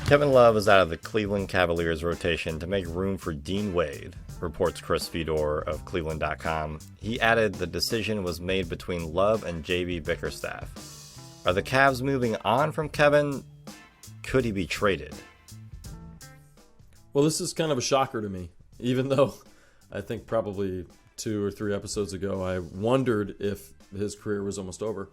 Kevin Love is out of the Cleveland Cavaliers rotation to make room for Dean Wade, reports Chris Fedor of Cleveland.com. He added the decision was made between Love and J.B. Bickerstaff. Are the Cavs moving on from Kevin? Could he be traded? Well, this is kind of a shocker to me, even though I think probably 2 or 3 episodes ago I wondered if his career was almost over.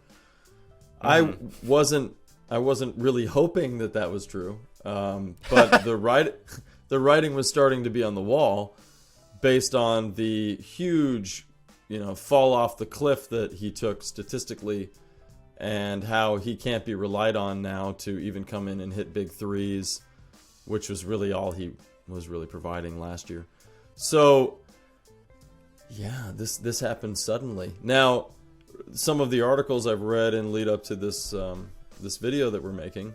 I wasn't really hoping that was true, but the writing was starting to be on the wall based on the huge, fall off the cliff that he took statistically, and how he can't be relied on now to even come in and hit big threes, which was really all he was really providing last year. So, yeah, this happened suddenly. Now, some of the articles I've read in lead up to this this video that we're making,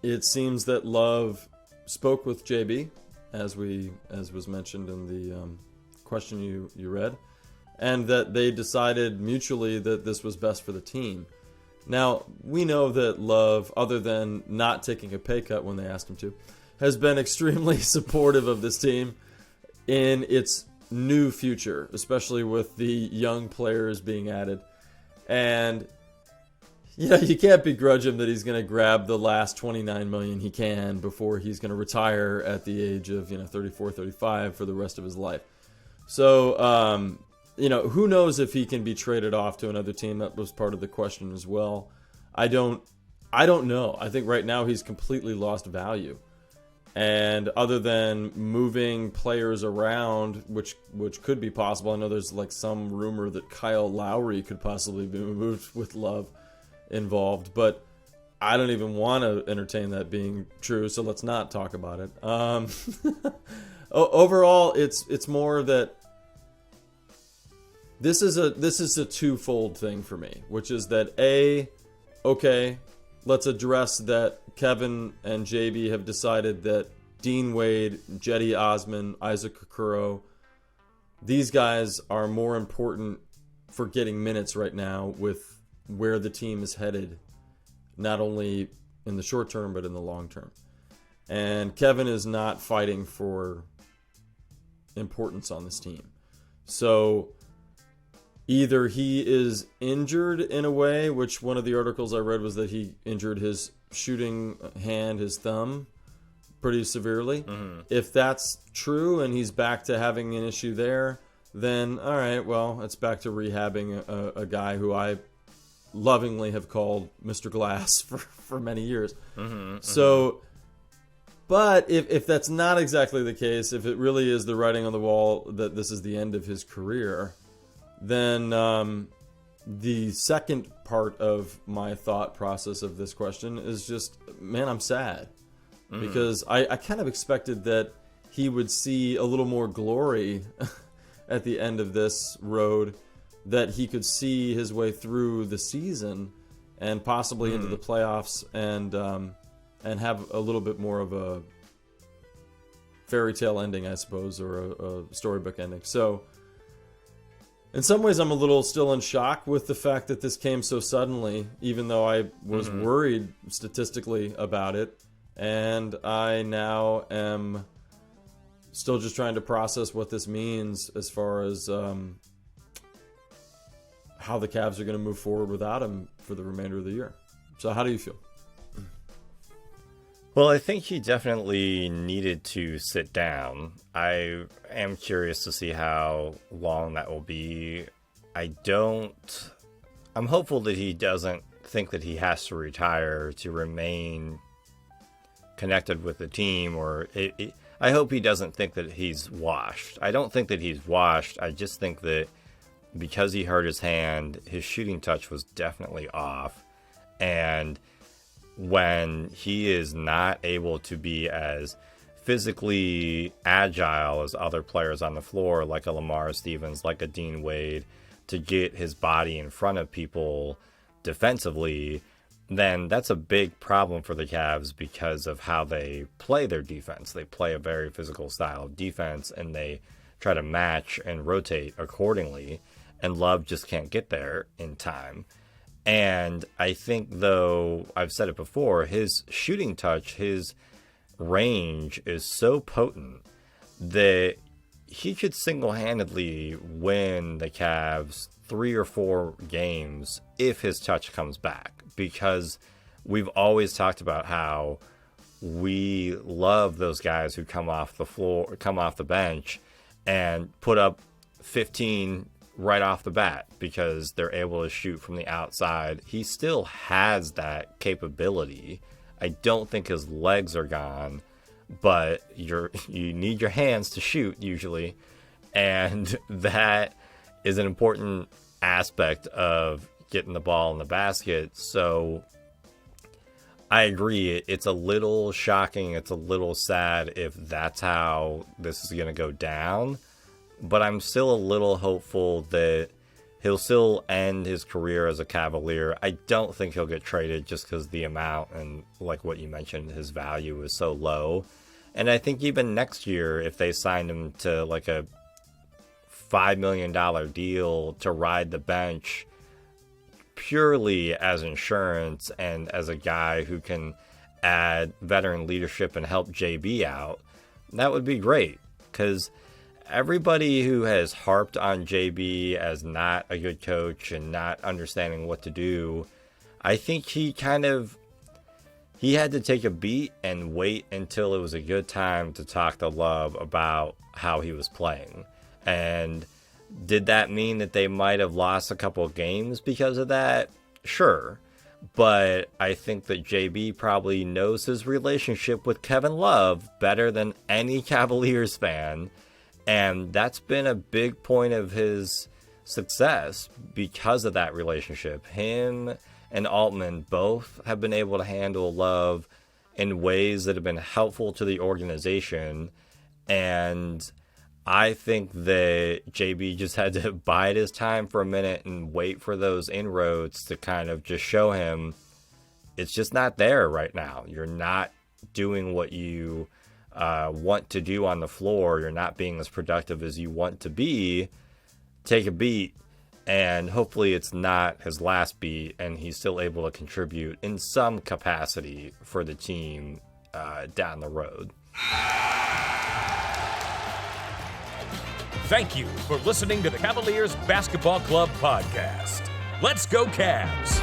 it seems that Love spoke with JB, as was mentioned in the question you read, and that they decided mutually that this was best for the team. Now, we know that Love, other than not taking a pay cut when they asked him to, has been extremely supportive of this team in its new future, especially with the young players being added. And you can't begrudge him that he's going to grab the last $29 million he can before he's going to retire at the age of 34, 35 for the rest of his life. So, who knows if he can be traded off to another team? That was part of the question as well. I don't know. I think right now he's completely lost value. And other than moving players around, which could be possible, I know there's like some rumor that Kyle Lowry could possibly be moved with Love involved, but I don't even want to entertain that being true, so let's not talk about it. Overall, it's more that this is a twofold thing for me, which is that okay, let's address that Kevin and JB have decided that Dean Wade, Jetty Osman, Isaac Okoro, these guys are more important for getting minutes right now with where the team is headed, not only in the short term, but in the long term. And Kevin is not fighting for importance on this team. So either he is injured in a way, which one of the articles I read was that he injured his shooting hand, his thumb, pretty severely. Mm-hmm. If that's true and he's back to having an issue there, then all right, well, it's back to rehabbing a guy who I lovingly have called Mr. Glass for many years. Mm-hmm, so, but if that's not exactly the case, if it really is the writing on the wall that this is the end of his career, then the second part of my thought process of this question is just, man, I'm sad. Because I kind of expected that he would see a little more glory at the end of this road, that he could see his way through the season and possibly into the playoffs and have a little bit more of a fairy tale ending, I suppose, or a storybook ending. So in some ways, I'm a little still in shock with the fact that this came so suddenly, even though I was worried statistically about it. And I now am still just trying to process what this means as far as how the Cavs are going to move forward without him for the remainder of the year. So how do you feel? Well, I think he definitely needed to sit down. I am curious to see how long that will be. I'm hopeful that he doesn't think that he has to retire to remain connected with the team, I hope he doesn't think that he's washed. I don't think that he's washed. I just think that because he hurt his hand, his shooting touch was definitely off. And when he is not able to be as physically agile as other players on the floor, like a Lamar Stevens, like a Dean Wade, to get his body in front of people defensively, then that's a big problem for the Cavs because of how they play their defense. They play a very physical style of defense, and they try to match and rotate accordingly, and Love just can't get there in time. And I think, though, I've said it before, his shooting touch, his range is so potent that he could single-handedly win the Cavs 3 or 4 games if his touch comes back, because we've always talked about how we love those guys who come off the floor, come off the bench and put up 15 right off the bat because they're able to shoot from the outside. He still has that capability. I don't think his legs are gone, but you need your hands to shoot usually, and that is an important aspect of getting the ball in the basket. So I agree, it's a little shocking, it's a little sad if that's how this is going to go down, but I'm still a little hopeful that he'll still end his career as a Cavalier. I don't think he'll get traded just because the amount and, like what you mentioned, his value is so low. And I think even next year, if they signed him to like a $5 million deal to ride the bench purely as insurance and as a guy who can add veteran leadership and help JB out, that would be great. Because everybody who has harped on JB as not a good coach and not understanding what to do, I think he had to take a beat and wait until it was a good time to talk to Love about how he was playing. And did that mean that they might have lost a couple of games because of that? Sure. But I think that JB probably knows his relationship with Kevin Love better than any Cavaliers fan. And that's been a big point of his success because of that relationship. Him and Altman both have been able to handle Love in ways that have been helpful to the organization. And I think that JB just had to bide his time for a minute and wait for those inroads to kind of just show him it's just not there right now. You're not doing what you want to do on the floor. You're not being as productive as you want to be. Take a beat, and hopefully it's not his last beat, and he's still able to contribute in some capacity for the team down the road. Thank you for listening to the Cavaliers Basketball Club podcast. Let's go Cavs!